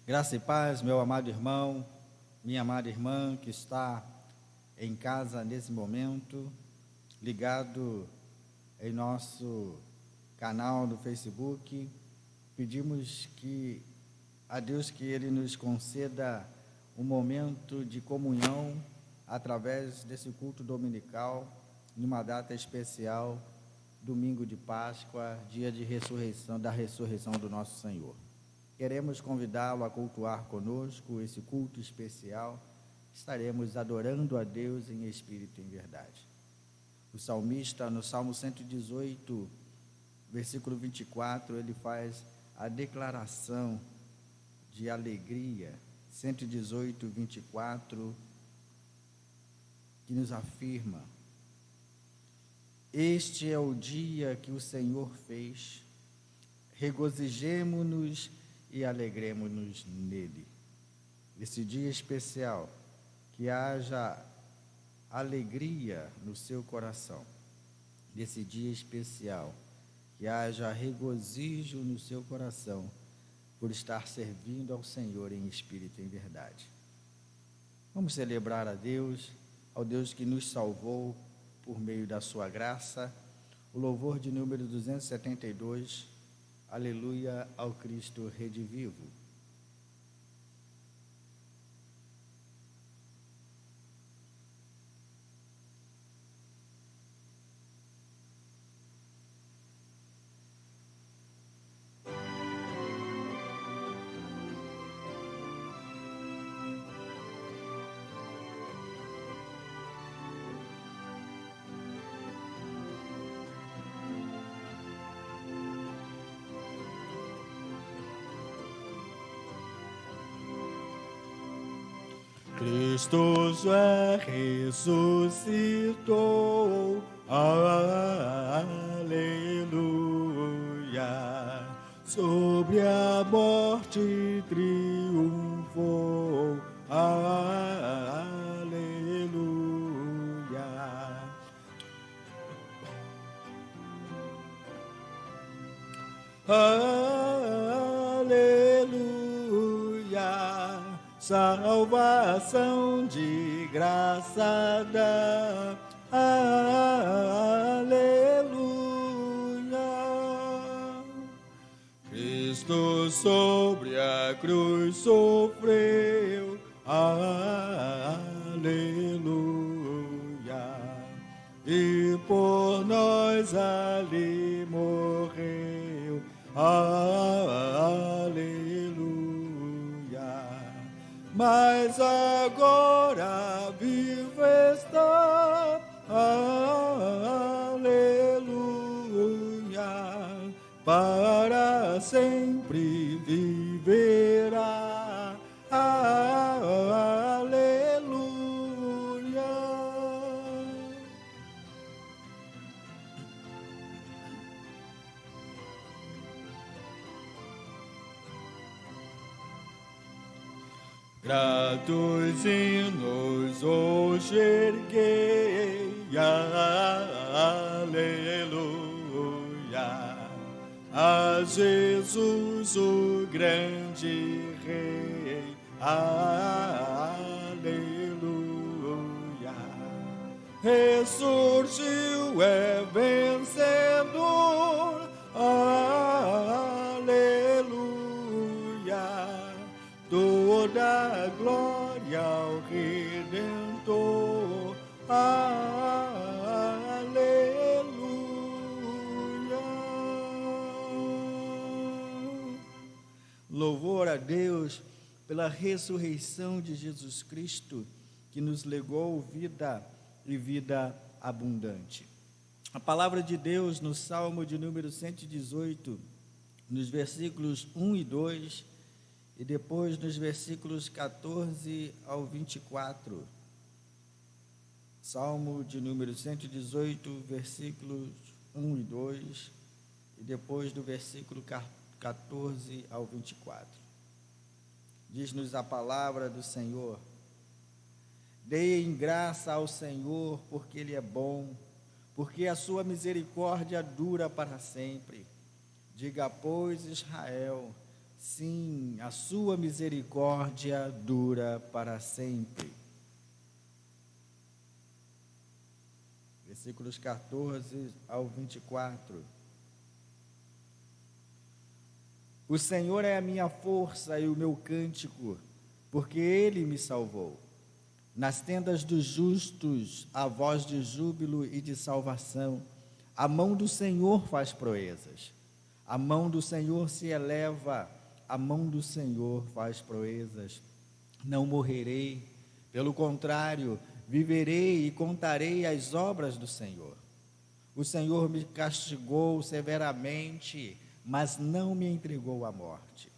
Graça e paz, meu amado irmão, minha amada irmã que está em casa nesse momento, ligado em nosso canal no Facebook. Pedimos a Deus que Ele nos conceda um momento de comunhão através desse culto dominical, numa data especial, domingo de Páscoa, dia de ressurreição, da ressurreição do nosso Senhor. Queremos convidá-lo a cultuar conosco esse culto especial. Estaremos adorando a Deus em espírito e em verdade. O salmista, no Salmo 118, versículo 24, ele faz a declaração de alegria. 118, 24, que nos afirma: este é o dia que o Senhor fez, regozijemo-nos e alegremo-nos nele. Esse dia especial, que haja alegria no seu coração. Nesse dia especial, que haja regozijo no seu coração, por estar servindo ao Senhor em espírito e em verdade. Vamos celebrar a Deus, ao Deus que nos salvou por meio da sua graça, o louvor de número 272, aleluia ao Cristo redivivo. Cristo já ressuscitou, aleluia, sobre a morte triunfou, aleluia. Aleluia, salvação de graça dá, aleluia. Cristo sobre a cruz sofreu, aleluia, e por nós ali morreu, aleluia. Mas agora vivo está, aleluia, para sempre viverá, aleluia. Gratos hinos hoje erguei, aleluia, a Jesus o grande Rei, aleluia. Ressurgiu, é vencedor, aleluia, toda a glória ao Redentor, aleluia. Louvor a Deus pela ressurreição de Jesus Cristo, que nos legou vida e vida abundante. A palavra de Deus no Salmo de número 118, nos versículos 1 e 2, e depois nos versículos 14 ao 24. Salmo de número 118, versículos 1 e 2, e depois do versículo 14 ao 24. Diz-nos a palavra do Senhor: deem graça ao Senhor, porque Ele é bom, porque a sua misericórdia dura para sempre. Diga, pois, Israel, Sim, a sua misericórdia dura para sempre. Versículos 14 ao 24. O Senhor é a minha força e o meu cântico, porque Ele me salvou. Nas tendas dos justos, a voz de júbilo e de salvação. A mão do Senhor faz proezas. A mão do Senhor se eleva, a mão do Senhor faz proezas. Não morrerei, pelo contrário, viverei e contarei as obras do Senhor. O Senhor me castigou severamente, mas não me entregou à morte.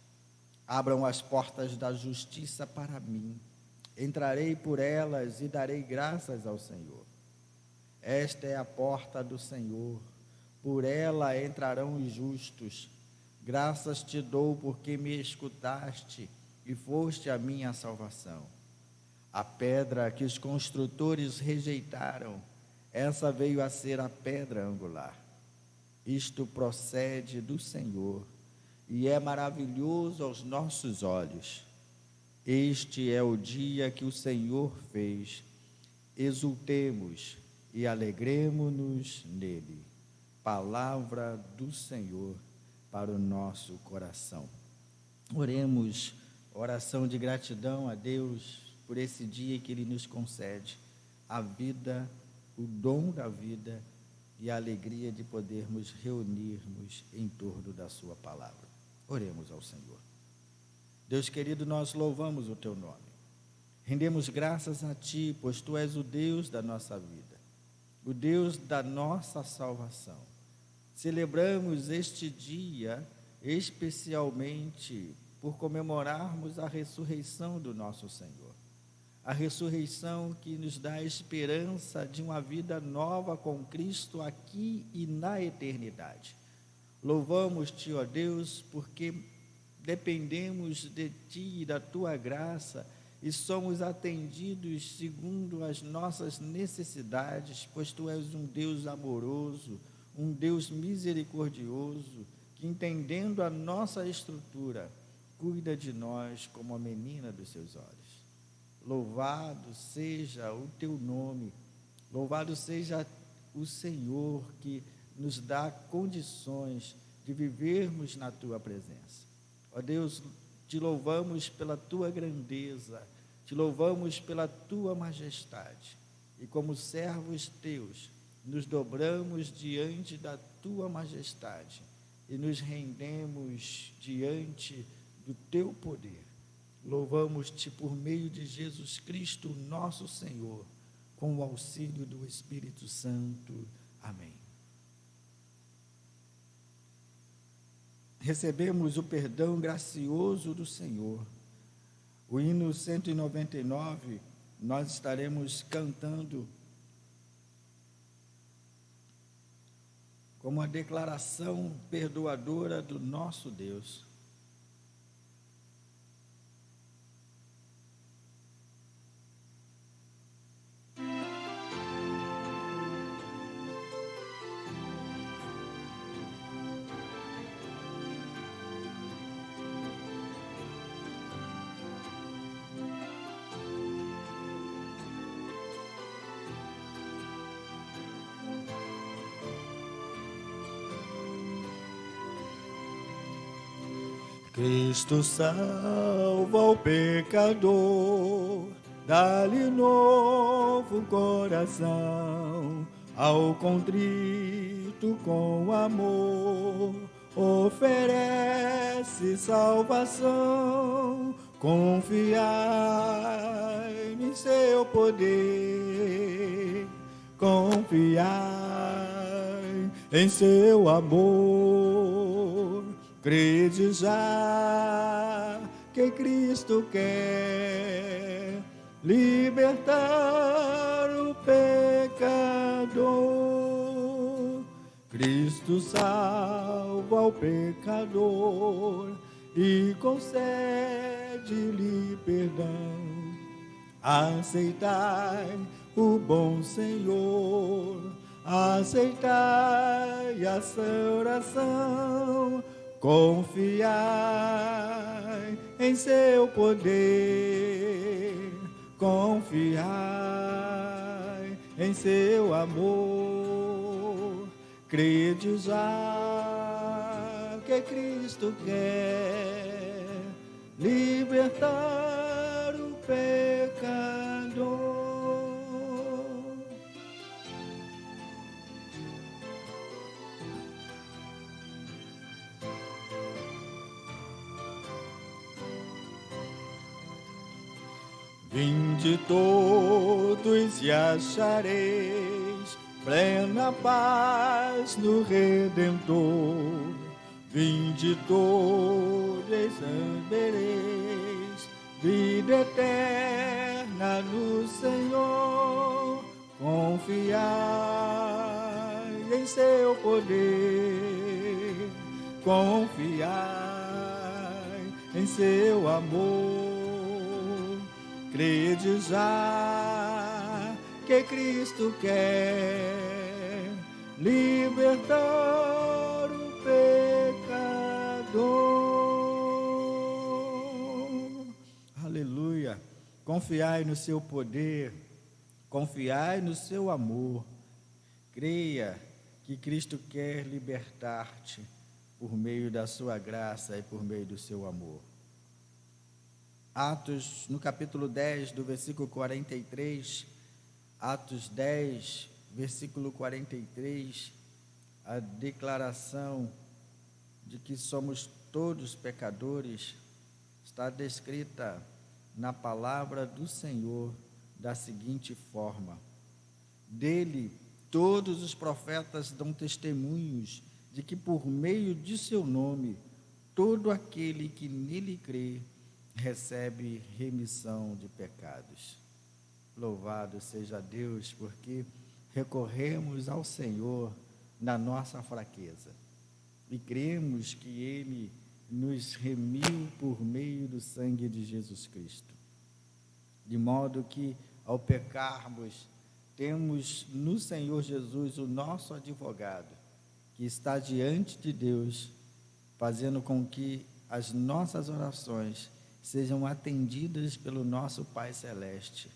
Abram as portas da justiça para mim. Entrarei por elas e darei graças ao Senhor. Esta é a porta do Senhor, por ela entrarão os justos. Graças te dou porque me escutaste e foste a minha salvação. A pedra que os construtores rejeitaram, essa veio a ser a pedra angular. Isto procede do Senhor e é maravilhoso aos nossos olhos. Este é o dia que o Senhor fez. Exultemos e alegremo-nos nele. Palavra do Senhor para o nosso coração. Oremos, oração de gratidão a Deus por esse dia que Ele nos concede, a vida, o dom da vida e a alegria de podermos reunirmos em torno da sua palavra. Oremos ao Senhor. Deus querido, nós louvamos o Teu nome. Rendemos graças a Ti, pois Tu és o Deus da nossa vida, o Deus da nossa salvação. Celebramos este dia especialmente por comemorarmos a ressurreição do nosso Senhor. A ressurreição que nos dá a esperança de uma vida nova com Cristo aqui e na eternidade. Louvamos-Te, ó Deus, porque dependemos de Ti e da Tua graça e somos atendidos segundo as nossas necessidades, pois Tu és um Deus amoroso, um Deus misericordioso, que entendendo a nossa estrutura, cuida de nós como a menina dos seus olhos. Louvado seja o Teu nome, louvado seja o Senhor que nos dá condições de vivermos na Tua presença. Ó Deus, Te louvamos pela Tua grandeza, Te louvamos pela Tua majestade, e como servos Teus, nos dobramos diante da Tua majestade e nos rendemos diante do Teu poder. Louvamos-Te por meio de Jesus Cristo, nosso Senhor, com o auxílio do Espírito Santo. Amém. Recebemos o perdão gracioso do Senhor. O hino 199, nós estaremos cantando como a declaração perdoadora do nosso Deus. Cristo salva o pecador, dá-lhe novo coração, ao contrito com amor, oferece salvação, confiai em seu poder, confiai em seu amor. Crede já que Cristo quer libertar o pecador. Cristo salva o pecador e concede-lhe perdão. Aceitai o bom Senhor, aceitai a sua oração. Confiai em seu poder, confiai em seu amor, crede já que Cristo quer libertar o pecador. Vinde todos e achareis plena paz no Redentor. Vinde todos e sabereis vida eterna no Senhor. Confiai em seu poder, confiai em seu amor. Crede já que Cristo quer libertar o pecador. Aleluia. Confiai no seu poder, confiai no seu amor. Creia que Cristo quer libertar-te por meio da sua graça e por meio do seu amor. Atos, no capítulo 10, do versículo 43, Atos 10, versículo 43, a declaração de que somos todos pecadores está descrita na palavra do Senhor da seguinte forma: dele todos os profetas dão testemunhos de que por meio de seu nome todo aquele que nele crê recebe remissão de pecados. Louvado seja Deus, porque recorremos ao Senhor na nossa fraqueza e cremos que Ele nos remiu por meio do sangue de Jesus Cristo. De modo que, ao pecarmos, temos no Senhor Jesus o nosso advogado, que está diante de Deus, fazendo com que as nossas orações sejam atendidas pelo nosso Pai Celeste,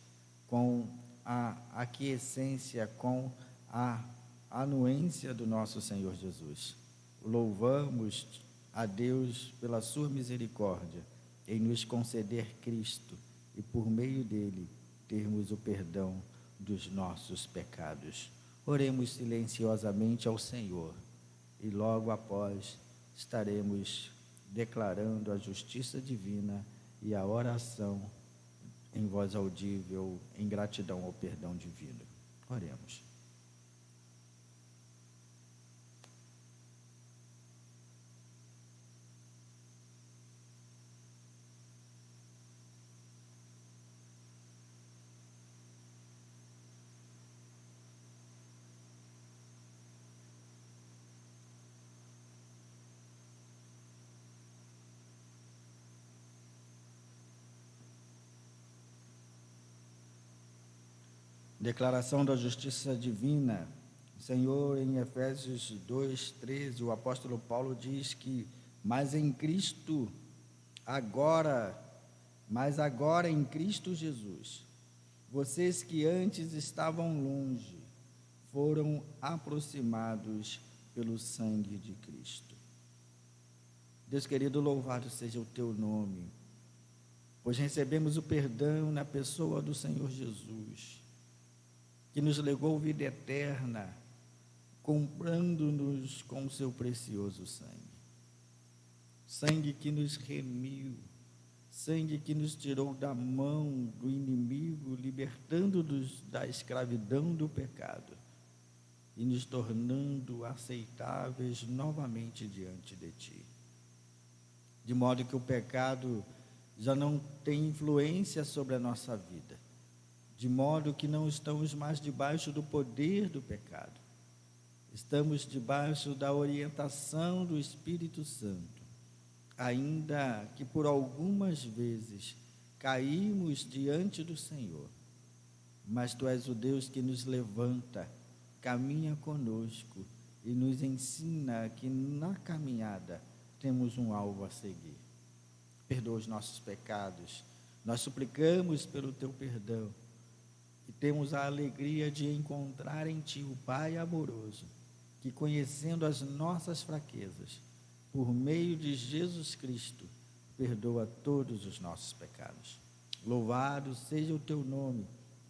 com a aquiescência, com a anuência do nosso Senhor Jesus. Louvamos a Deus pela sua misericórdia em nos conceder Cristo e por meio dele termos o perdão dos nossos pecados. Oremos silenciosamente ao Senhor e logo após estaremos declarando a justiça divina e a oração em voz audível, em gratidão ao perdão divino. Oremos. Declaração da justiça divina. Senhor, em Efésios 2:13, o apóstolo Paulo diz que, mas agora em Cristo Jesus, vocês que antes estavam longe, foram aproximados pelo sangue de Cristo. Deus querido, louvado seja o teu nome, pois recebemos o perdão na pessoa do Senhor Jesus, que nos legou vida eterna, comprando-nos com o seu precioso sangue. Sangue que nos remiu, sangue que nos tirou da mão do inimigo, libertando-nos da escravidão do pecado e nos tornando aceitáveis novamente diante de ti. De modo que o pecado já não tem influência sobre a nossa vida, de modo que não estamos mais debaixo do poder do pecado. Estamos debaixo da orientação do Espírito Santo, ainda que por algumas vezes caímos diante do Senhor, mas Tu és o Deus que nos levanta, caminha conosco e nos ensina que na caminhada temos um alvo a seguir. Perdoa os nossos pecados. Nós suplicamos pelo teu perdão e temos a alegria de encontrar em ti o Pai amoroso, que, conhecendo as nossas fraquezas, por meio de Jesus Cristo, perdoa todos os nossos pecados. Louvado seja o teu nome.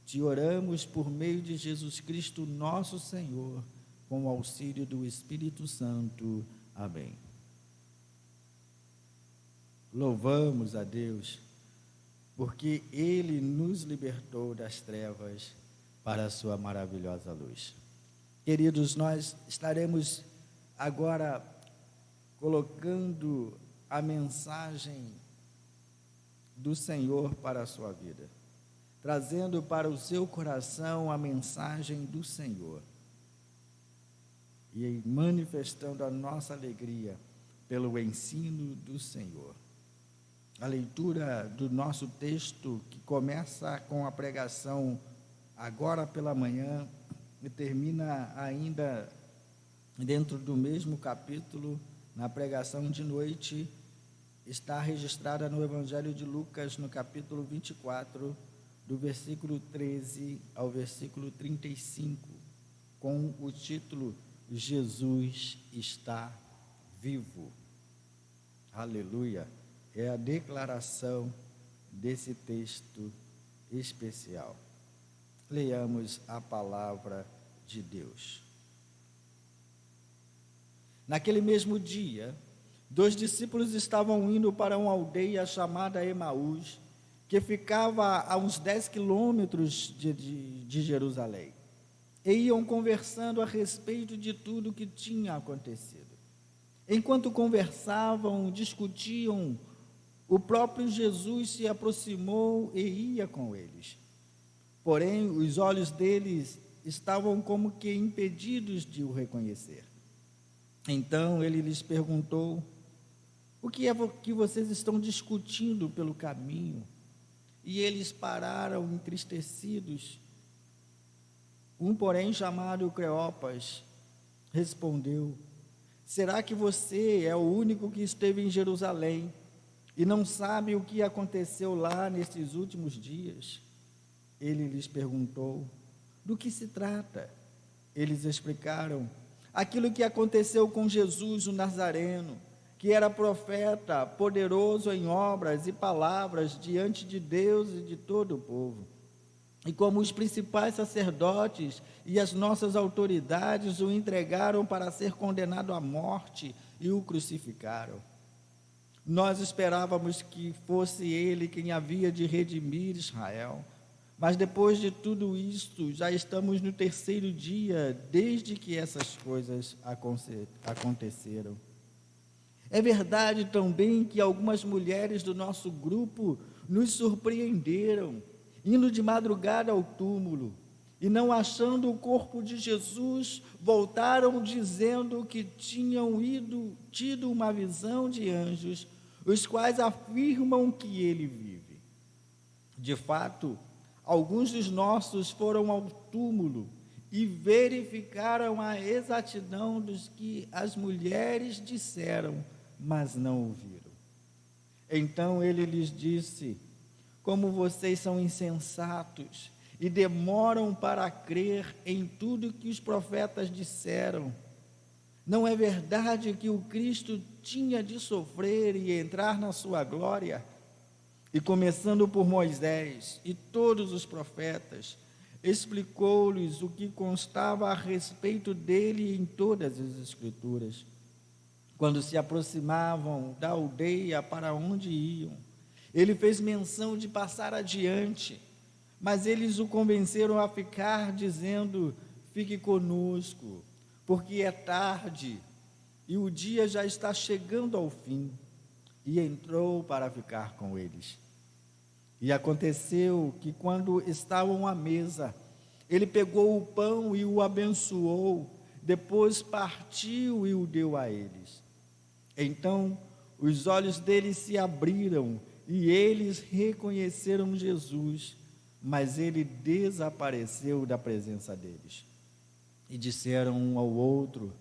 Te oramos por meio de Jesus Cristo, nosso Senhor, com o auxílio do Espírito Santo. Amém. Louvamos a Deus, porque Ele nos libertou das trevas para a sua maravilhosa luz. Queridos, nós estaremos agora colocando a mensagem do Senhor para a sua vida, trazendo para o seu coração a mensagem do Senhor e manifestando a nossa alegria pelo ensino do Senhor. A leitura do nosso texto, que começa com a pregação agora pela manhã e termina ainda dentro do mesmo capítulo, na pregação de noite, está registrada no Evangelho de Lucas, no capítulo 24, do versículo 13 ao versículo 35, com o título Jesus está vivo. Aleluia! É a declaração desse texto especial. Leiamos a palavra de Deus. Naquele mesmo dia, 2 discípulos estavam indo para uma aldeia chamada Emaús, que ficava a uns 10 quilômetros de Jerusalém, e iam conversando a respeito de tudo o que tinha acontecido. Enquanto conversavam, discutiam, o próprio Jesus se aproximou e ia com eles. Porém, os olhos deles estavam como que impedidos de o reconhecer. Então ele lhes perguntou: o que é que vocês estão discutindo pelo caminho? E eles pararam entristecidos. Um, porém, chamado Cleopas, respondeu: será que você é o único que esteve em Jerusalém e não sabe o que aconteceu lá nesses últimos dias? Ele lhes perguntou: do que se trata? Eles explicaram: aquilo que aconteceu com Jesus, o Nazareno, que era profeta, poderoso em obras e palavras diante de Deus e de todo o povo. E como os principais sacerdotes e as nossas autoridades o entregaram para ser condenado à morte e o crucificaram. Nós esperávamos que fosse ele quem havia de redimir Israel. Mas depois de tudo isto, já estamos no 3º dia desde que essas coisas aconteceram. É verdade também que algumas mulheres do nosso grupo nos surpreenderam, indo de madrugada ao túmulo, e não achando o corpo de Jesus, voltaram dizendo que tinham tido uma visão de anjos, os quais afirmam que ele vive. De fato, alguns dos nossos foram ao túmulo e verificaram a exatidão dos que as mulheres disseram, mas não o viram. Então ele lhes disse: como vocês são insensatos e demoram para crer em tudo que os profetas disseram. Não é verdade que o Cristo tinha de sofrer e entrar na sua glória? E começando por Moisés e todos os profetas, explicou-lhes o que constava a respeito dele em todas as Escrituras. Quando se aproximavam da aldeia para onde iam, ele fez menção de passar adiante, mas eles o convenceram a ficar, dizendo: fique conosco, porque é tarde e o dia já está chegando ao fim. E entrou para ficar com eles. E aconteceu que, quando estavam à mesa, ele pegou o pão e o abençoou, depois partiu e o deu a eles. Então os olhos deles se abriram e eles reconheceram Jesus, mas ele desapareceu da presença deles. E disseram um ao outro: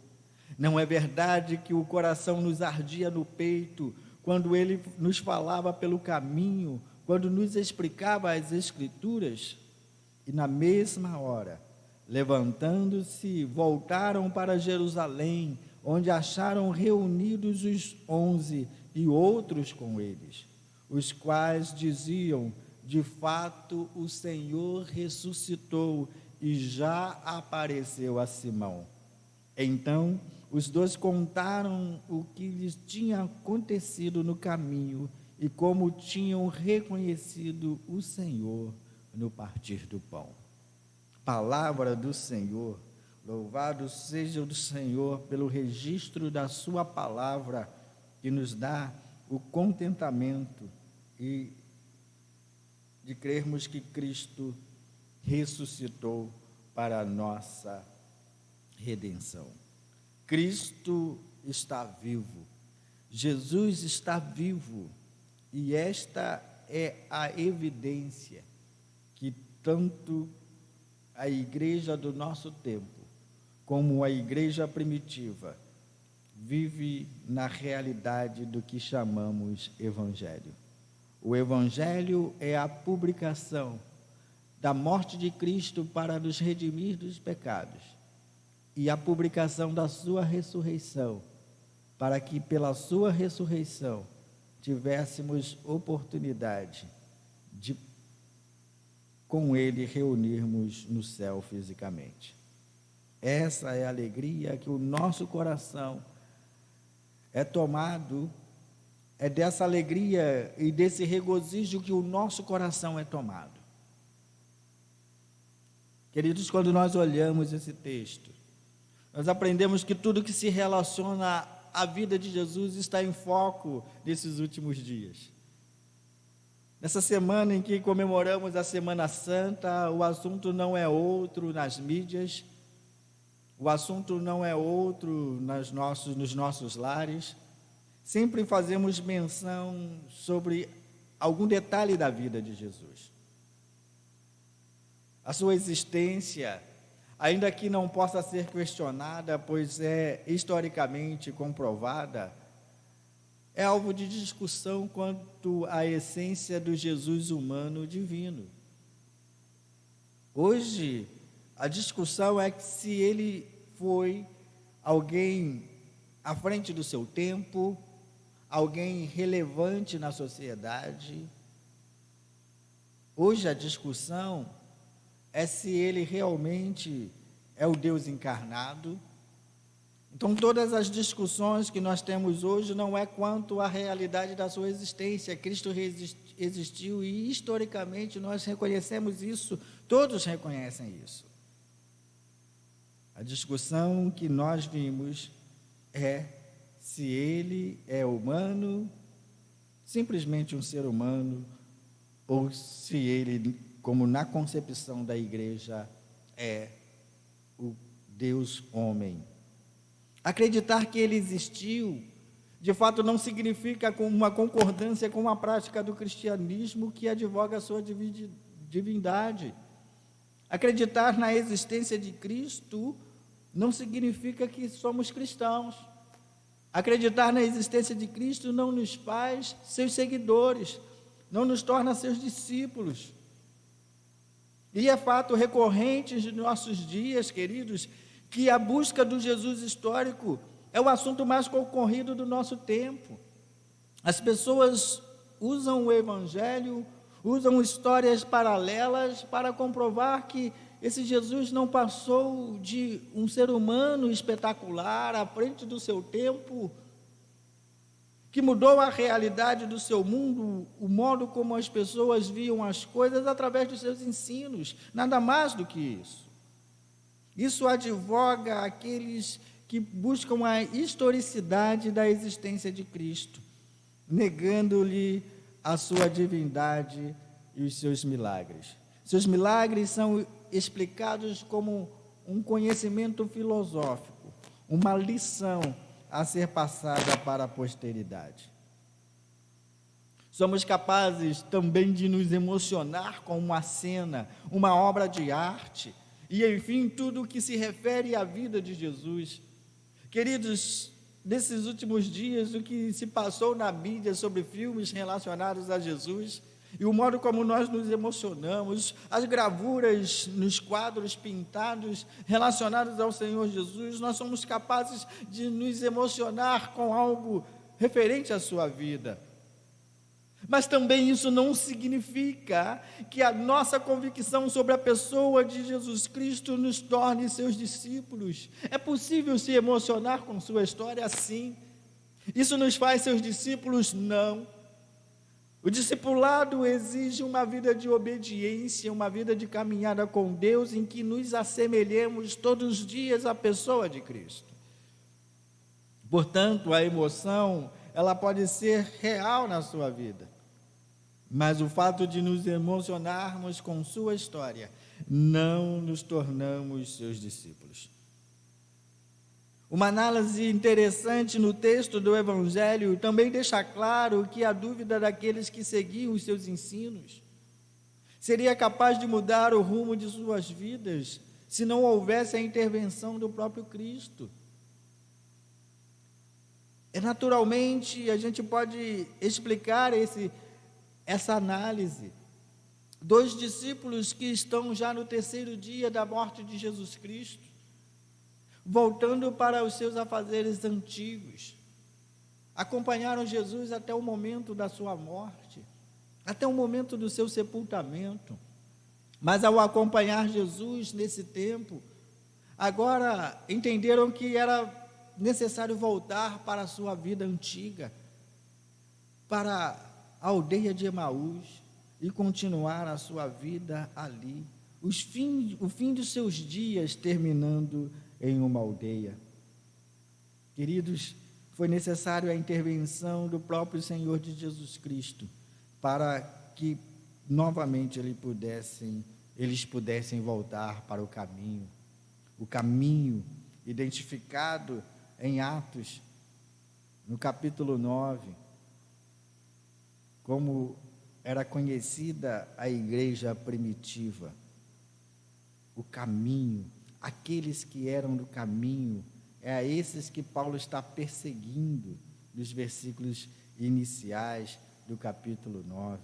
Não é verdade que o coração nos ardia no peito quando ele nos falava pelo caminho, quando nos explicava as Escrituras? E na mesma hora, levantando-se, voltaram para Jerusalém, onde acharam reunidos os 11 e outros com eles, os quais diziam: de fato o Senhor ressuscitou e já apareceu a Simão. Então os dois contaram o que lhes tinha acontecido no caminho e como tinham reconhecido o Senhor no partir do pão. Palavra do Senhor. Louvado seja o Senhor pelo registro da sua palavra, que nos dá o contentamento e de crermos que Cristo ressuscitou para a nossa redenção. Cristo está vivo, Jesus está vivo, e esta é a evidência que tanto a igreja do nosso tempo, como a igreja primitiva, vive na realidade do que chamamos Evangelho. O Evangelho é a publicação da morte de Cristo para nos redimir dos pecados e a publicação da sua ressurreição, para que pela sua ressurreição tivéssemos oportunidade de com ele reunirmos no céu fisicamente. Essa é a alegria que o nosso coração é tomado, é dessa alegria e desse regozijo que o nosso coração é tomado. Queridos, quando nós olhamos esse texto, nós aprendemos que tudo que se relaciona à vida de Jesus está em foco nesses últimos dias. Nessa semana em que comemoramos a Semana Santa, o assunto não é outro nas mídias, o assunto não é outro nos nossos lares. Sempre fazemos menção sobre algum detalhe da vida de Jesus. A sua existência, ainda que não possa ser questionada, pois é historicamente comprovada, é alvo de discussão quanto à essência do Jesus humano divino. Hoje, a discussão é que se ele foi alguém à frente do seu tempo, alguém relevante na sociedade. Hoje a discussão é se ele realmente é o Deus encarnado. Então, todas as discussões que nós temos hoje não é quanto à realidade da sua existência. Cristo existiu e, historicamente, nós reconhecemos isso, todos reconhecem isso. A discussão que nós vimos é se ele é humano, simplesmente um ser humano, ou se ele, como na concepção da igreja, é o Deus homem. Acreditar que ele existiu, de fato, não significa uma concordância com a prática do cristianismo que advoga a sua divindade. Acreditar na existência de Cristo não significa que somos cristãos. Acreditar na existência de Cristo não nos faz seus seguidores, não nos torna seus discípulos. E é fato recorrente de nossos dias, queridos, que a busca do Jesus histórico é o assunto mais concorrido do nosso tempo. As pessoas usam o Evangelho, usam histórias paralelas para comprovar que esse Jesus não passou de um ser humano espetacular à frente do seu tempo, que mudou a realidade do seu mundo, o modo como as pessoas viam as coisas através dos seus ensinos, nada mais do que isso. Isso advoga aqueles que buscam a historicidade da existência de Cristo, negando-lhe a sua divindade e os seus milagres. Seus milagres são explicados como um conhecimento filosófico, uma lição a ser passada para a posteridade. Somos capazes também de nos emocionar com uma cena, uma obra de arte, e, enfim, tudo o que se refere à vida de Jesus, Queridos, nesses últimos dias, o que se passou na mídia sobre filmes relacionados a Jesus e o modo como nós nos emocionamos, as gravuras nos quadros pintados relacionados ao Senhor Jesus, nós somos capazes de nos emocionar com algo referente à sua vida. Mas também isso não significa que a nossa convicção sobre a pessoa de Jesus Cristo nos torne seus discípulos. É possível se emocionar com sua história? Sim. Isso nos faz seus discípulos? Não. O discipulado exige uma vida de obediência, uma vida de caminhada com Deus, em que nos assemelhemos todos os dias à pessoa de Cristo. Portanto, a emoção, ela pode ser real na sua vida. Mas o fato de nos emocionarmos com sua história, não nos tornamos seus discípulos. Uma análise interessante no texto do Evangelho também deixa claro que a dúvida daqueles que seguiam os seus ensinos seria capaz de mudar o rumo de suas vidas se não houvesse a intervenção do próprio Cristo. Naturalmente, a gente pode explicar essa análise. 2 discípulos que estão já no 3º dia da morte de Jesus Cristo, voltando para os seus afazeres antigos, acompanharam Jesus até o momento da sua morte, até o momento do seu sepultamento, mas ao acompanhar Jesus nesse tempo, agora entenderam que era necessário voltar para a sua vida antiga, para a aldeia de Emaús, e continuar a sua vida ali, o fim dos seus dias terminando em uma aldeia. Queridos, foi necessário a intervenção do próprio Senhor de Jesus Cristo, para que novamente eles pudessem voltar para o caminho identificado em Atos, no capítulo 9, como era conhecida a igreja primitiva. O caminho, aqueles que eram do caminho, é a esses que Paulo está perseguindo nos versículos iniciais do capítulo 9.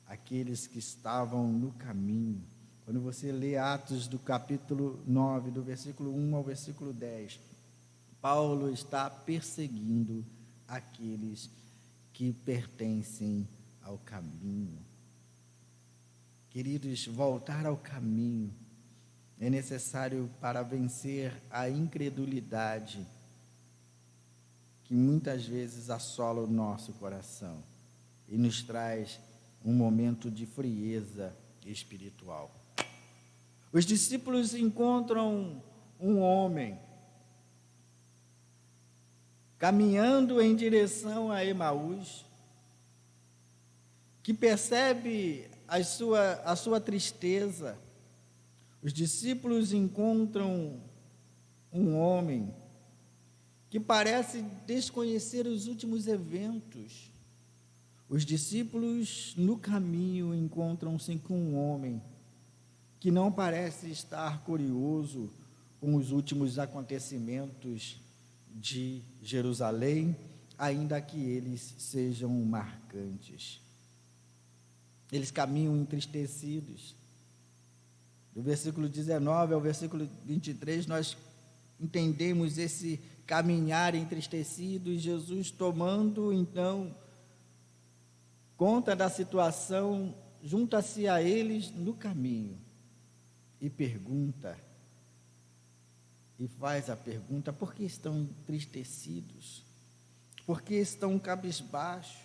Aqueles que estavam no caminho. Quando você lê Atos do capítulo 9, do versículo 1 ao versículo 10, Paulo está perseguindo aqueles que pertencem ao caminho. Queridos, voltar ao caminho é necessário para vencer a incredulidade que muitas vezes assola o nosso coração e nos traz um momento de frieza espiritual. Os discípulos encontram um homem caminhando em direção a Emaús, que percebe a sua tristeza. Os discípulos encontram um homem que parece desconhecer os últimos eventos. Os discípulos no caminho encontram-se com um homem que não parece estar curioso com os últimos acontecimentos de Jerusalém, ainda que eles sejam marcantes. Eles caminham entristecidos. Do versículo 19 ao versículo 23, nós entendemos esse caminhar entristecido, e Jesus, tomando então conta da situação, junta-se a eles no caminho e pergunta, e faz a pergunta: por que estão entristecidos? Por que estão cabisbaixos?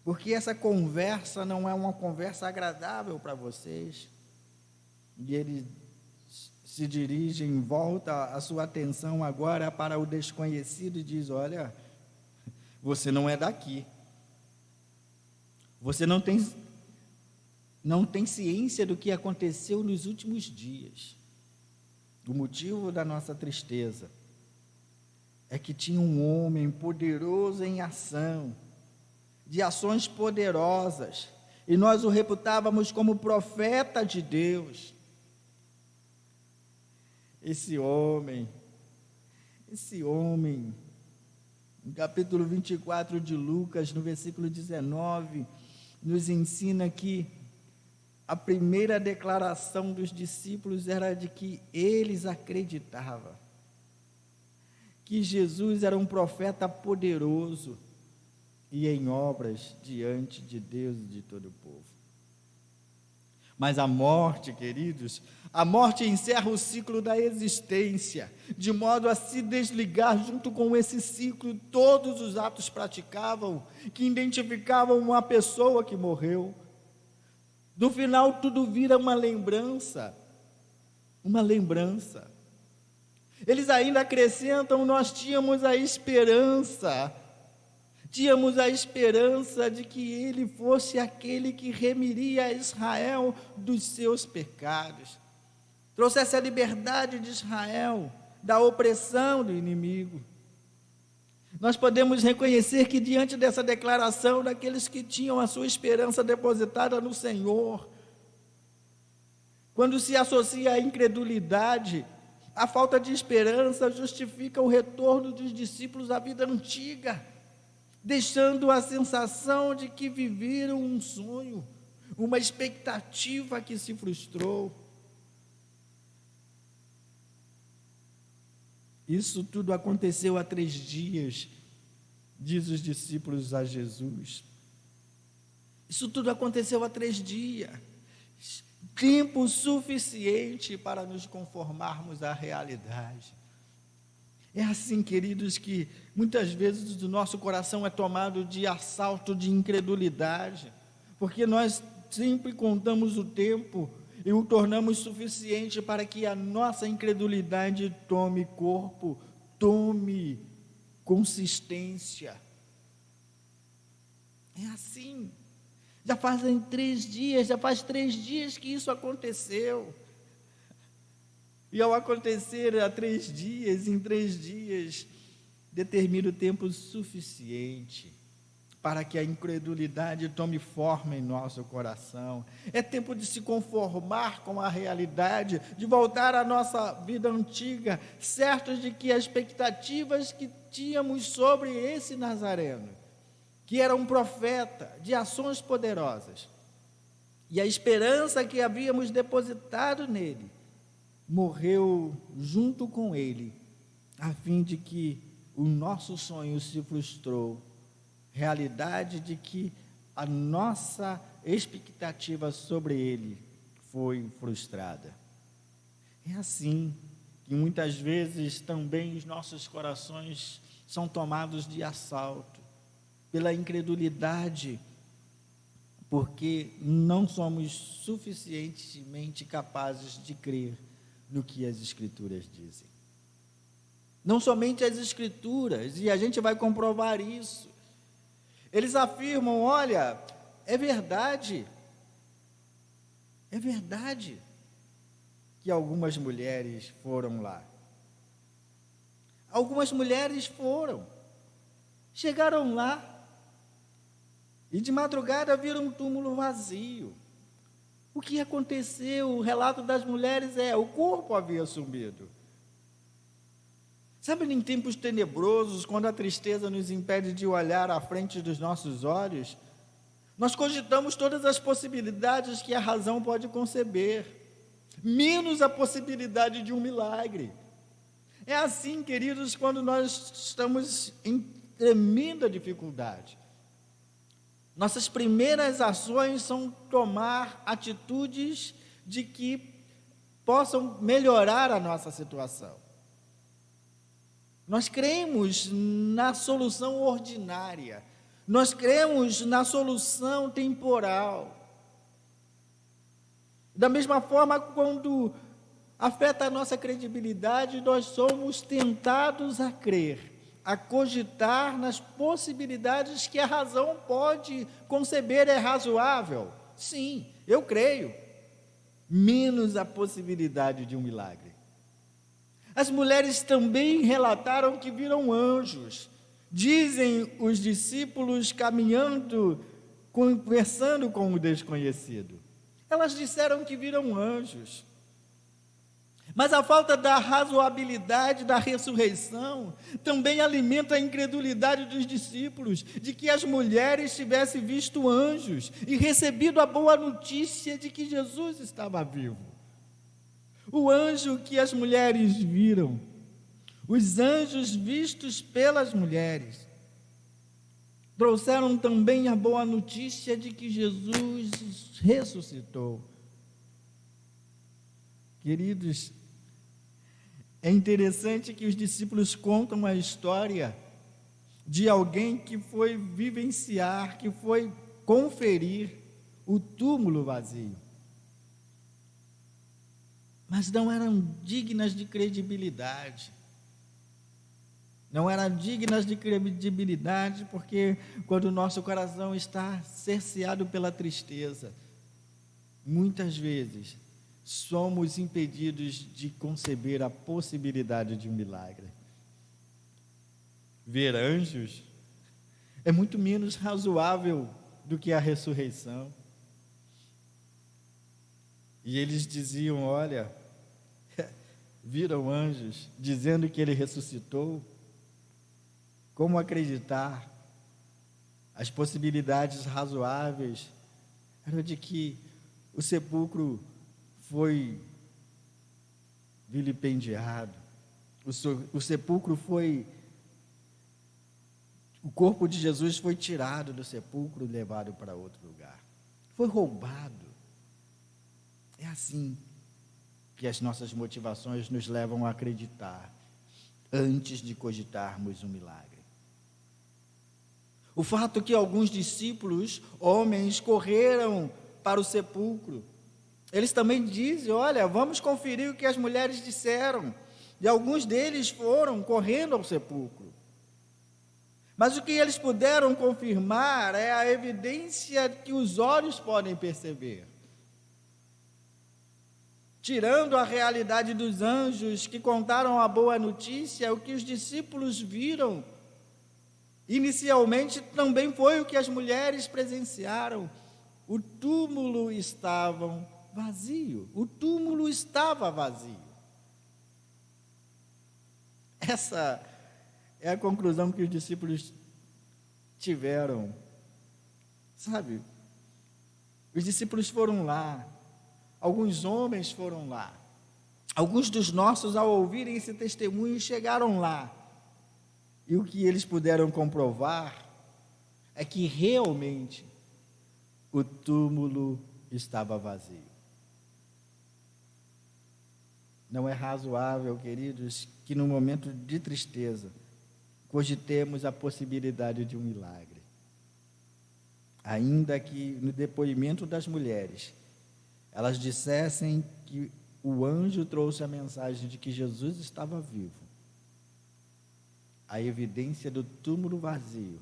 Porque essa conversa não é uma conversa agradável para vocês? E ele se dirige em volta a sua atenção agora para o desconhecido e diz: olha, você não é daqui. Você não tem ciência do que aconteceu nos últimos dias. O motivo da nossa tristeza é que tinha um homem poderoso em ação, de ações poderosas, e nós o reputávamos como profeta de Deus. Esse homem, Esse homem, no capítulo 24 de Lucas, no versículo 19, nos ensina que a primeira declaração dos discípulos era de que eles acreditavam que Jesus era um profeta poderoso e em obras diante de Deus e de todo o povo. Mas a morte, queridos, a morte encerra o ciclo da existência, de modo a se desligar junto com esse ciclo todos os atos praticavam, que identificavam uma pessoa que morreu. No final tudo vira uma lembrança, uma lembrança. Eles ainda acrescentam, nós tínhamos a esperança de que ele fosse aquele que remiria Israel dos seus pecados, trouxesse a liberdade de Israel da opressão do inimigo. Nós podemos reconhecer que diante dessa declaração daqueles que tinham a sua esperança depositada no Senhor, quando se associa à incredulidade, a falta de esperança justifica o retorno dos discípulos à vida antiga, deixando a sensação de que viveram um sonho, uma expectativa que se frustrou. Isso tudo aconteceu há 3 dias, diz os discípulos a Jesus. Isso tudo aconteceu há 3 dias. Tempo suficiente para nos conformarmos à realidade. É assim, queridos, que muitas vezes o nosso coração é tomado de assalto de incredulidade, porque nós sempre contamos o tempo e o tornamos suficiente para que a nossa incredulidade tome corpo, tome consistência. É assim. Já faz 3 dias que isso aconteceu. E ao acontecer há 3 dias, em 3 dias, determina o tempo suficiente para que a incredulidade tome forma em nosso coração. É tempo de se conformar com a realidade, de voltar à nossa vida antiga, certos de que as expectativas que tínhamos sobre esse Nazareno, que era um profeta de ações poderosas, e a esperança que havíamos depositado nele, morreu junto com ele, a fim de que o nosso sonho se frustrou, realidade de que a nossa expectativa sobre ele foi frustrada. É assim que muitas vezes também os nossos corações são tomados de assalto pela incredulidade, porque não somos suficientemente capazes de crer no que as Escrituras dizem. Não somente as Escrituras, e a gente vai comprovar isso. Eles afirmam, olha, é verdade que algumas mulheres foram lá. Algumas mulheres foram, chegaram lá, e de madrugada viram um túmulo vazio. O que aconteceu? O relato das mulheres o corpo havia sumido. Sabe, em tempos tenebrosos, quando a tristeza nos impede de olhar à frente dos nossos olhos, nós cogitamos todas as possibilidades que a razão pode conceber, menos a possibilidade de um milagre. É assim, queridos, quando nós estamos em tremenda dificuldade. Nossas primeiras ações são tomar atitudes de que possam melhorar a nossa situação. Nós cremos na solução ordinária, nós cremos na solução temporal. Da mesma forma, quando afeta a nossa credibilidade, nós somos tentados a crer, a cogitar nas possibilidades que a razão pode conceber é razoável. Sim, eu creio, menos a possibilidade de um milagre. As mulheres também relataram que viram anjos. Dizem os discípulos caminhando, conversando com o desconhecido. Elas disseram que viram anjos. Mas a falta da razoabilidade da ressurreição também alimenta a incredulidade dos discípulos de que as mulheres tivessem visto anjos e recebido a boa notícia de que Jesus estava vivo. O anjo que as mulheres viram, os anjos vistos pelas mulheres, trouxeram também a boa notícia de que Jesus ressuscitou. Queridos, é interessante que os discípulos contam a história de alguém que foi vivenciar, que foi conferir o túmulo vazio. Mas não eram dignas de credibilidade. Não eram dignas de credibilidade porque quando o nosso coração está cerceado pela tristeza, muitas vezes somos impedidos de conceber a possibilidade de um milagre. Ver anjos é muito menos razoável do que a ressurreição. E eles diziam, olha, viram anjos dizendo que ele ressuscitou. Como acreditar? As possibilidades razoáveis eram de que o sepulcro foi vilipendiado, o sepulcro foi, o corpo de Jesus foi tirado do sepulcro e levado para outro lugar, foi roubado. É assim que as nossas motivações nos levam a acreditar, antes de cogitarmos um milagre. O fato que alguns discípulos, homens, correram para o sepulcro, eles também dizem, olha, vamos conferir o que as mulheres disseram. E alguns deles foram correndo ao sepulcro. Mas o que eles puderam confirmar é a evidência que os olhos podem perceber. Tirando a realidade dos anjos que contaram a boa notícia, o que os discípulos viram, inicialmente também foi o que as mulheres presenciaram. O túmulo estava vazio. O túmulo estava vazio. Essa é a conclusão que os discípulos tiveram. Sabe? Os discípulos foram lá. Alguns homens foram lá. Alguns dos nossos, ao ouvirem esse testemunho, chegaram lá. E o que eles puderam comprovar é que realmente o túmulo estava vazio. Não é razoável, queridos, que no momento de tristeza cogitemos a possibilidade de um milagre. Ainda que no depoimento das mulheres, elas dissessem que o anjo trouxe a mensagem de que Jesus estava vivo, a evidência do túmulo vazio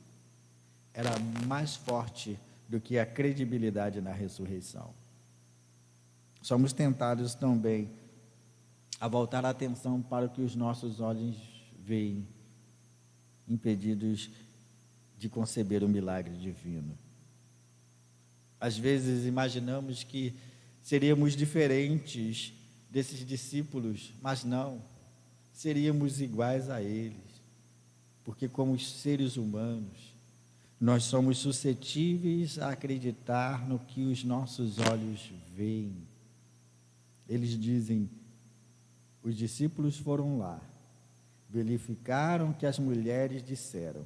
era mais forte do que a credibilidade na ressurreição. Somos tentados também a voltar a atenção para o que os nossos olhos veem, impedidos de conceber o milagre divino. Às vezes imaginamos que seríamos diferentes desses discípulos, mas não, seríamos iguais a eles, porque como seres humanos, nós somos suscetíveis a acreditar no que os nossos olhos veem. Eles dizem, os discípulos foram lá, verificaram o que as mulheres disseram,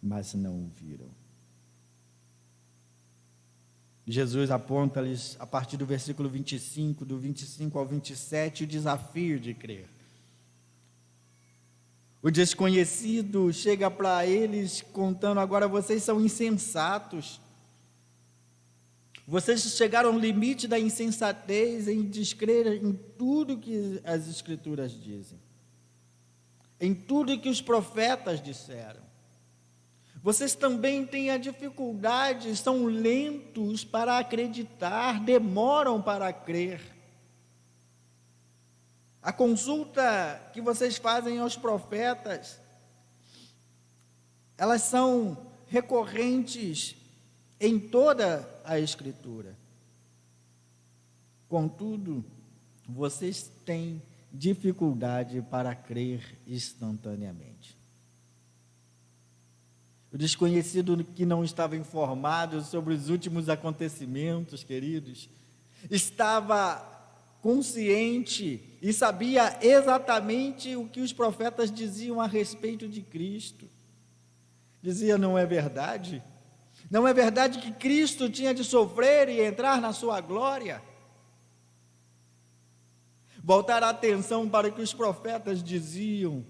mas não viram. Jesus aponta-lhes, a partir do versículo 25, do 25 ao 27, o desafio de crer. O desconhecido chega para eles contando, agora vocês são insensatos. Vocês chegaram ao limite da insensatez em descrer em tudo que as Escrituras dizem, em tudo que os profetas disseram. Vocês também têm a dificuldade, são lentos para acreditar, demoram para crer. A consulta que vocês fazem aos profetas, elas são recorrentes em toda a Escritura. Contudo, vocês têm dificuldade para crer instantaneamente. O desconhecido que não estava informado sobre os últimos acontecimentos, queridos, estava consciente e sabia exatamente o que os profetas diziam a respeito de Cristo. Dizia: não é verdade? Não é verdade que Cristo tinha de sofrer e entrar na sua glória? Voltar a atenção para o que os profetas diziam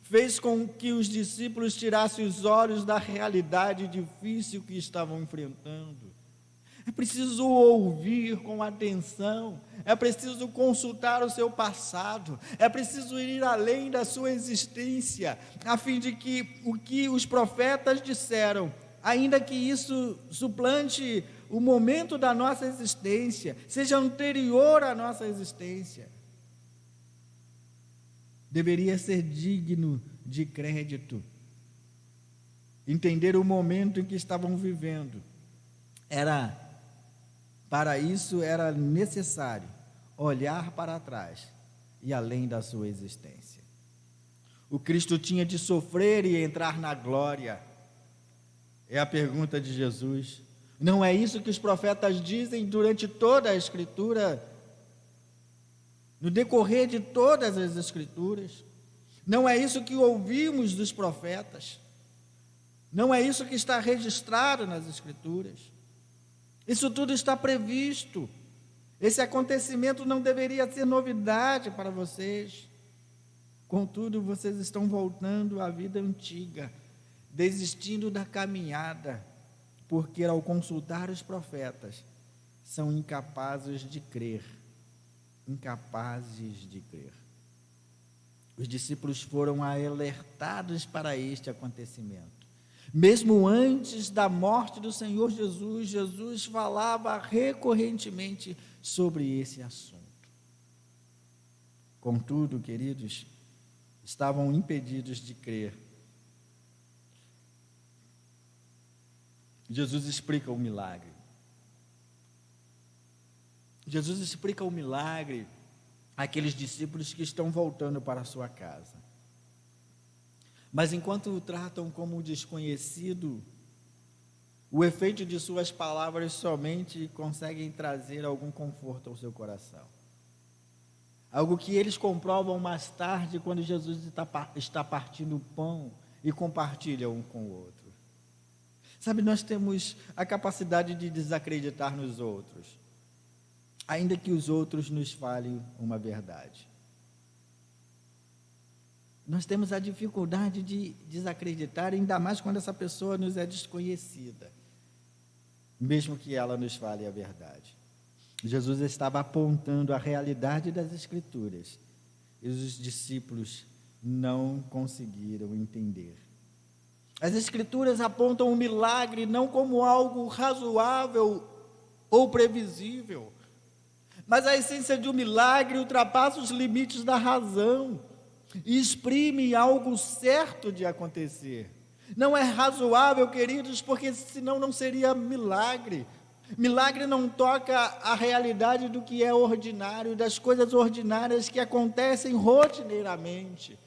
fez com que os discípulos tirassem os olhos da realidade difícil que estavam enfrentando. É preciso ouvir com atenção, é preciso consultar o seu passado, é preciso ir além da sua existência, a fim de que o que os profetas disseram, ainda que isso suplante o momento da nossa existência, seja anterior à nossa existência, deveria ser digno de crédito. Entender o momento em que estavam vivendo. Para isso era necessário olhar para trás e além da sua existência. O Cristo tinha de sofrer e entrar na glória. É a pergunta de Jesus. Não é isso que os profetas dizem durante toda a Escritura? No decorrer de todas as Escrituras? Não é isso que ouvimos dos profetas? Não é isso que está registrado nas Escrituras? Isso tudo está previsto. Esse acontecimento não deveria ser novidade para vocês. Contudo, vocês estão voltando à vida antiga, desistindo da caminhada, porque ao consultar os profetas, são incapazes de crer. Incapazes de crer. Os discípulos foram alertados para este acontecimento. Mesmo antes da morte do Senhor Jesus, Jesus falava recorrentemente sobre esse assunto. Contudo, queridos, estavam impedidos de crer. Jesus explica o milagre. Jesus explica o milagre àqueles discípulos que estão voltando para a sua casa. Mas enquanto o tratam como desconhecido, o efeito de suas palavras somente conseguem trazer algum conforto ao seu coração. Algo que eles comprovam mais tarde, quando Jesus está partindo o pão e compartilha um com o outro. Sabe, nós temos a capacidade de desacreditar nos outros, ainda que os outros nos falem uma verdade. Nós temos a dificuldade de desacreditar, ainda mais quando essa pessoa nos é desconhecida, mesmo que ela nos fale a verdade. Jesus estava apontando a realidade das Escrituras, e os discípulos não conseguiram entender. As Escrituras apontam o milagre não como algo razoável ou previsível, mas a essência de um milagre ultrapassa os limites da razão e exprime algo certo de acontecer. Não é razoável, queridos, porque senão não seria milagre. Milagre não toca a realidade do que é ordinário, das coisas ordinárias que acontecem rotineiramente.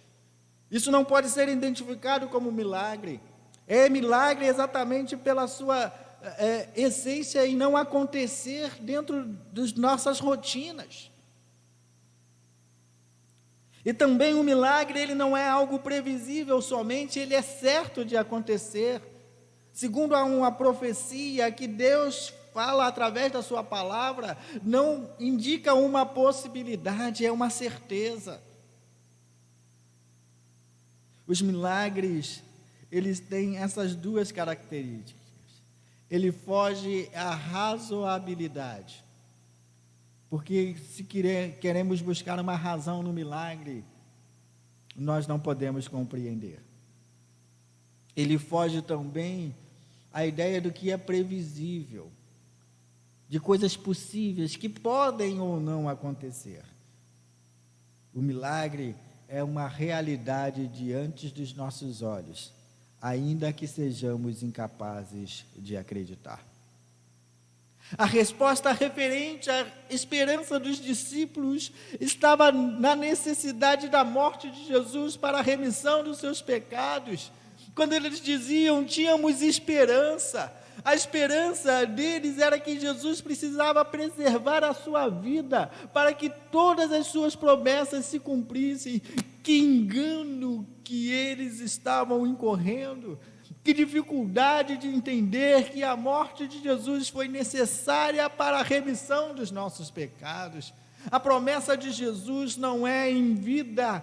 Isso não pode ser identificado como milagre. É milagre exatamente pela sua essência e não acontecer dentro das nossas rotinas. E também o milagre, ele não é algo previsível somente, ele é certo de acontecer. Segundo uma profecia que Deus fala através da sua palavra, não indica uma possibilidade, é uma certeza. Os milagres, eles têm essas duas características. Ele foge à razoabilidade. Porque se queremos buscar uma razão no milagre, nós não podemos compreender. Ele foge também à ideia do que é previsível, de coisas possíveis que podem ou não acontecer. O milagre é uma realidade diante dos nossos olhos, ainda que sejamos incapazes de acreditar. A resposta referente à esperança dos discípulos estava na necessidade da morte de Jesus para a remissão dos seus pecados. Quando eles diziam, tínhamos esperança, a esperança deles era que Jesus precisava preservar a sua vida para que todas as suas promessas se cumprissem. Que engano que eles estavam incorrendo! Que dificuldade de entender que a morte de Jesus foi necessária para a remissão dos nossos pecados. A promessa de Jesus não é em vida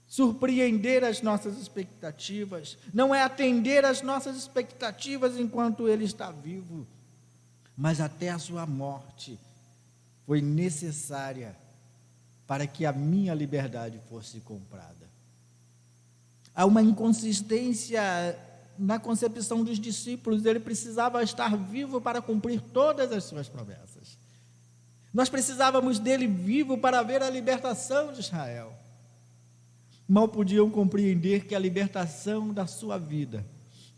surpreender as nossas expectativas, não é atender às nossas expectativas enquanto Ele está vivo, mas até a sua morte foi necessária para que a minha liberdade fosse comprada. Há uma inconsistência na concepção dos discípulos. Ele precisava estar vivo para cumprir todas as suas promessas. Nós precisávamos dele vivo para ver a libertação de Israel. Mal podiam compreender que a libertação da sua vida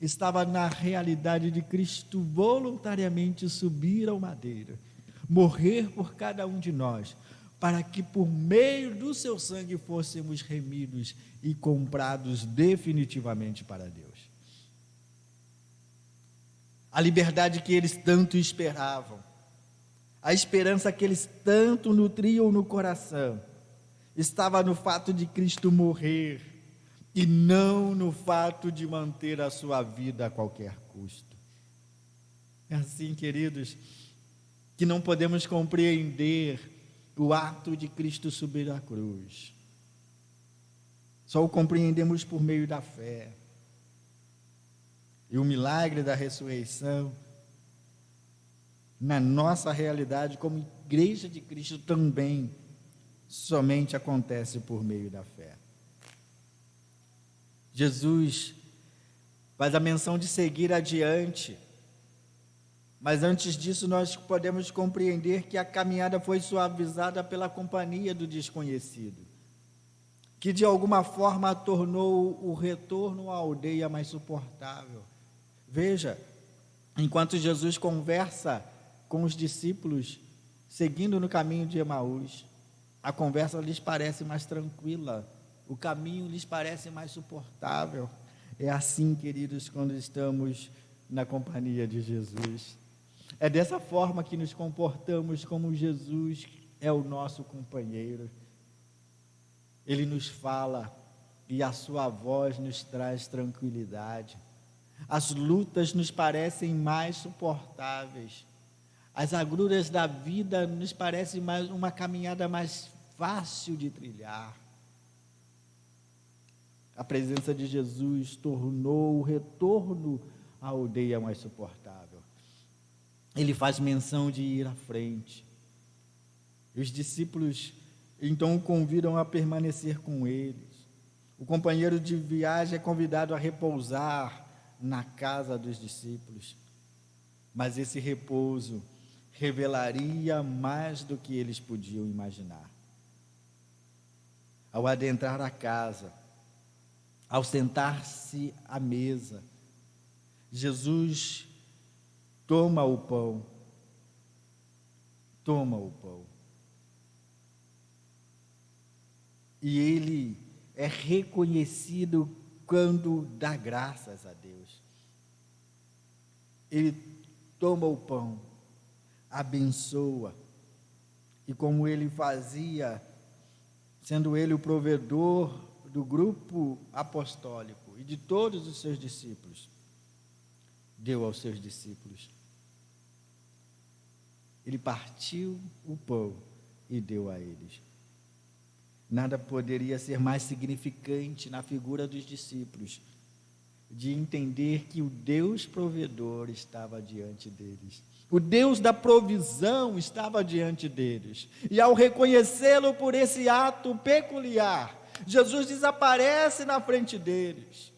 estava na realidade de Cristo voluntariamente subir ao madeiro, morrer por cada um de nós, para que por meio do seu sangue fôssemos remidos e comprados definitivamente para Deus. A liberdade que eles tanto esperavam, a esperança que eles tanto nutriam no coração, estava no fato de Cristo morrer e não no fato de manter a sua vida a qualquer custo. É assim, queridos, que não podemos compreender o ato de Cristo subir à cruz. Só o compreendemos por meio da fé. E o milagre da ressurreição, na nossa realidade, como igreja de Cristo também, somente acontece por meio da fé. Jesus faz a menção de seguir adiante, mas antes disso nós podemos compreender que a caminhada foi suavizada pela companhia do desconhecido, que de alguma forma tornou o retorno à aldeia mais suportável. Veja, enquanto Jesus conversa com os discípulos, seguindo no caminho de Emaús, a conversa lhes parece mais tranquila, o caminho lhes parece mais suportável. É assim, queridos, quando estamos na companhia de Jesus. É dessa forma que nos comportamos, como Jesus é o nosso companheiro. Ele nos fala e a sua voz nos traz tranquilidade. As lutas nos parecem mais suportáveis. As agruras da vida nos parecem mais uma caminhada mais fácil de trilhar. A presença de Jesus tornou o retorno à aldeia mais suportável. Ele faz menção de ir à frente. E os discípulos então o convidam a permanecer com eles. O companheiro de viagem é convidado a repousar na casa dos discípulos. Mas esse repouso revelaria mais do que eles podiam imaginar. Ao adentrar a casa, ao sentar-se à mesa, Jesus toma o pão. E ele é reconhecido quando dá graças a Deus. Ele toma o pão, abençoa, e como ele fazia, sendo ele o provedor do grupo apostólico e de todos os seus discípulos, deu aos seus discípulos. Ele partiu o pão e deu a eles. Nada poderia ser mais significante na figura dos discípulos, de entender que o Deus provedor estava diante deles. O Deus da provisão estava diante deles. E ao reconhecê-lo por esse ato peculiar, Jesus desaparece na frente deles.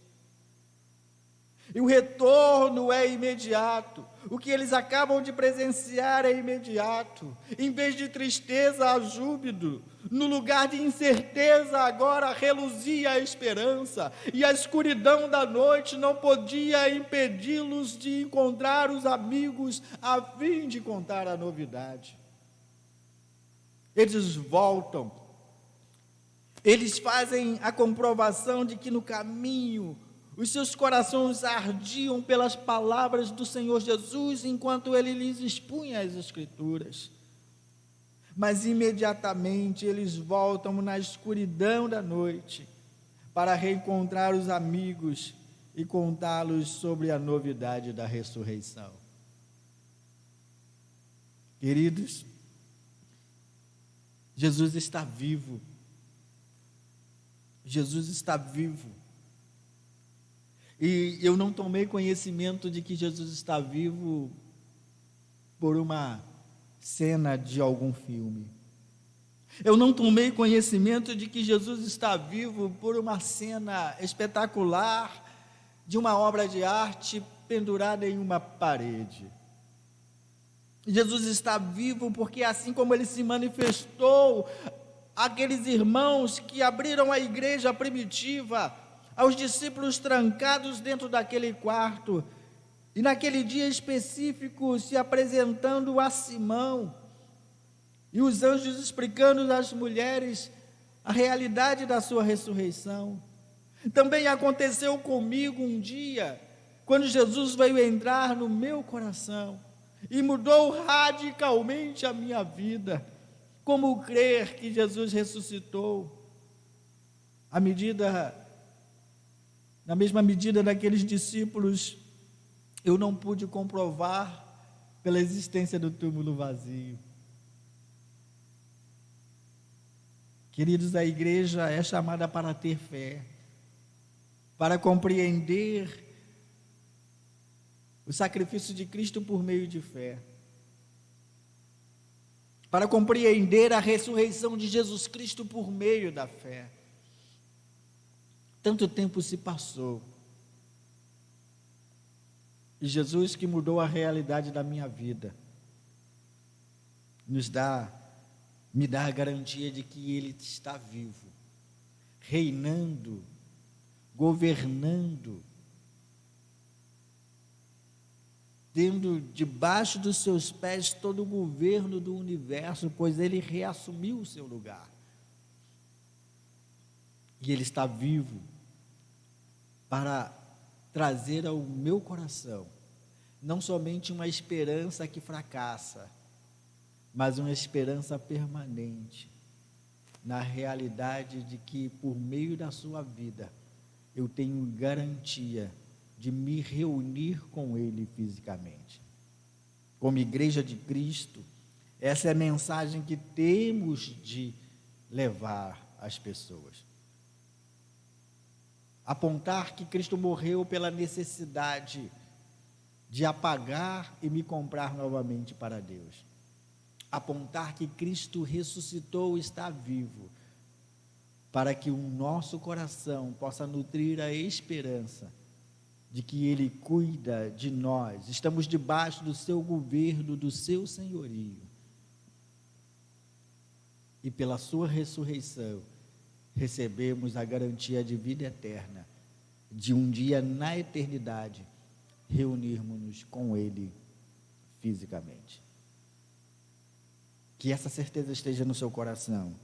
E o retorno é imediato. O que eles acabam de presenciar é imediato. Em vez de tristeza, há júbilo. No lugar de incerteza, agora reluzia a esperança, e a escuridão da noite não podia impedi-los de encontrar os amigos a fim de contar a novidade. Eles voltam, eles fazem a comprovação de que no caminho os seus corações ardiam pelas palavras do Senhor Jesus, enquanto ele lhes expunha as Escrituras. Mas imediatamente eles voltam na escuridão da noite para reencontrar os amigos e contá-los sobre a novidade da ressurreição. Queridos, Jesus está vivo. Jesus está vivo. E eu não tomei conhecimento de que Jesus está vivo por uma cena de algum filme. Eu não tomei conhecimento de que Jesus está vivo por uma cena espetacular de uma obra de arte pendurada em uma parede. Jesus está vivo porque, assim como ele se manifestou àqueles irmãos que abriram a igreja primitiva, aos discípulos trancados dentro daquele quarto, e naquele dia específico se apresentando a Simão, e os anjos explicando às mulheres a realidade da sua ressurreição. Também aconteceu comigo um dia, quando Jesus veio entrar no meu coração, e mudou radicalmente a minha vida. Como crer que Jesus ressuscitou? Na mesma medida daqueles discípulos, eu não pude comprovar pela existência do túmulo vazio. Queridos, a igreja é chamada para ter fé, para compreender o sacrifício de Cristo por meio de fé, para compreender a ressurreição de Jesus Cristo por meio da fé. Tanto tempo se passou, e Jesus, que mudou a realidade da minha vida, me dá a garantia de que Ele está vivo, reinando, governando, tendo debaixo dos seus pés todo o governo do universo, pois Ele reassumiu o seu lugar. E Ele está vivo para trazer ao meu coração não somente uma esperança que fracassa, mas uma esperança permanente na realidade de que, por meio da sua vida, eu tenho garantia de me reunir com Ele fisicamente. Como igreja de Cristo, essa é a mensagem que temos de levar às pessoas. Apontar que Cristo morreu pela necessidade de apagar e me comprar novamente para Deus. Apontar que Cristo ressuscitou e está vivo, para que o nosso coração possa nutrir a esperança de que Ele cuida de nós, estamos debaixo do seu governo, do seu senhorio, e pela sua ressurreição recebemos a garantia de vida eterna, de um dia na eternidade reunirmos-nos com Ele fisicamente. Que essa certeza esteja no seu coração,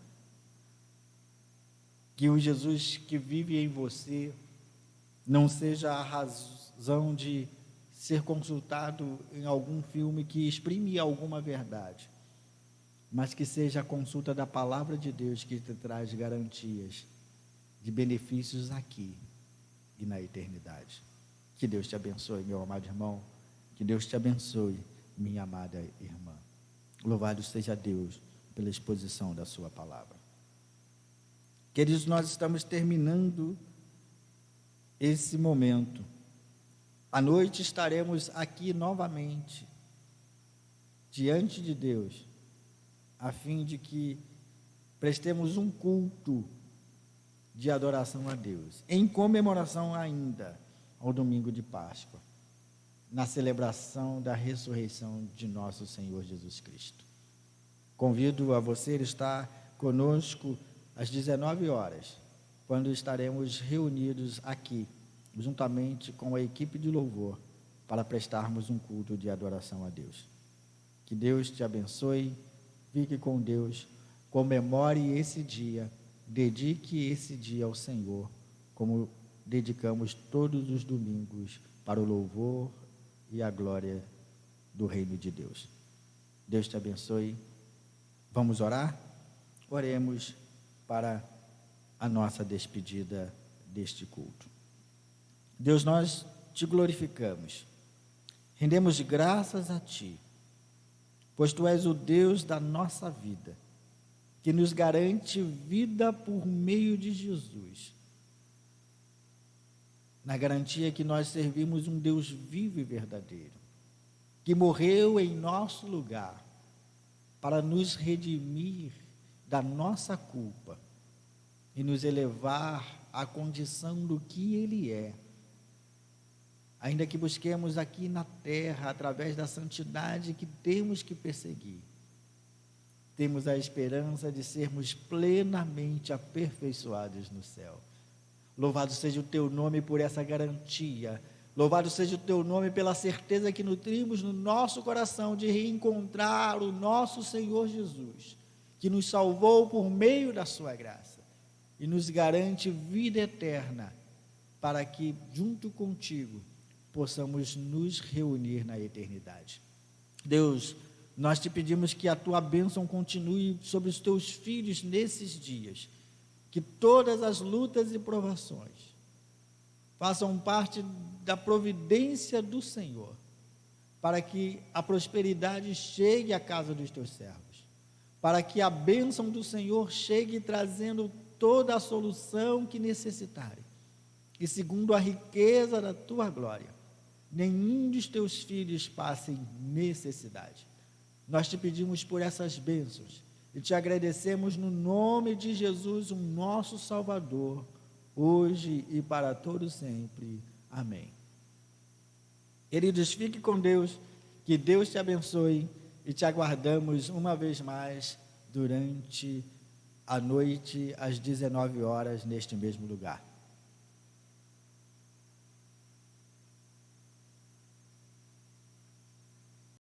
que o Jesus que vive em você não seja a razão de ser consultado em algum filme que exprime alguma verdade, mas que seja a consulta da palavra de Deus que te traz garantias de benefícios aqui e na eternidade. Que Deus te abençoe, meu amado irmão. Que Deus te abençoe, minha amada irmã. Louvado seja Deus pela exposição da sua palavra. Queridos, nós estamos terminando esse momento. À noite estaremos aqui novamente, diante de Deus, a fim de que prestemos um culto de adoração a Deus, em comemoração ainda ao domingo de Páscoa, na celebração da ressurreição de nosso Senhor Jesus Cristo. Convido a você a estar conosco às 19 horas, quando estaremos reunidos aqui, juntamente com a equipe de louvor, para prestarmos um culto de adoração a Deus. Que Deus te abençoe, fique com Deus, comemore esse dia, dedique esse dia ao Senhor, como dedicamos todos os domingos para o louvor e a glória do reino de Deus. Deus te abençoe. Vamos orar? Oremos para a nossa despedida deste culto. Deus, nós te glorificamos, rendemos graças a Ti, pois Tu és o Deus da nossa vida, que nos garante vida por meio de Jesus, na garantia que nós servimos um Deus vivo e verdadeiro, que morreu em nosso lugar, para nos redimir da nossa culpa e nos elevar à condição do que Ele é. Ainda que busquemos aqui na terra, através da santidade que temos que perseguir, temos a esperança de sermos plenamente aperfeiçoados no céu. Louvado seja o Teu nome por essa garantia. Louvado seja o Teu nome pela certeza que nutrimos no nosso coração de reencontrar o nosso Senhor Jesus, que nos salvou por meio da Sua graça e nos garante vida eterna, para que, junto contigo, possamos nos reunir na eternidade. Deus, nós te pedimos que a Tua bênção continue sobre os Teus filhos nesses dias, que todas as lutas e provações façam parte da providência do Senhor, para que a prosperidade chegue à casa dos Teus servos, para que a bênção do Senhor chegue trazendo toda a solução que necessitarem, e segundo a riqueza da Tua glória, nenhum dos Teus filhos passe necessidade. Nós te pedimos por essas bênçãos e te agradecemos no nome de Jesus, o nosso Salvador, hoje e para todo sempre. Amém. Queridos, fique com Deus, que Deus te abençoe e te aguardamos uma vez mais durante a noite, às 19 horas, neste mesmo lugar.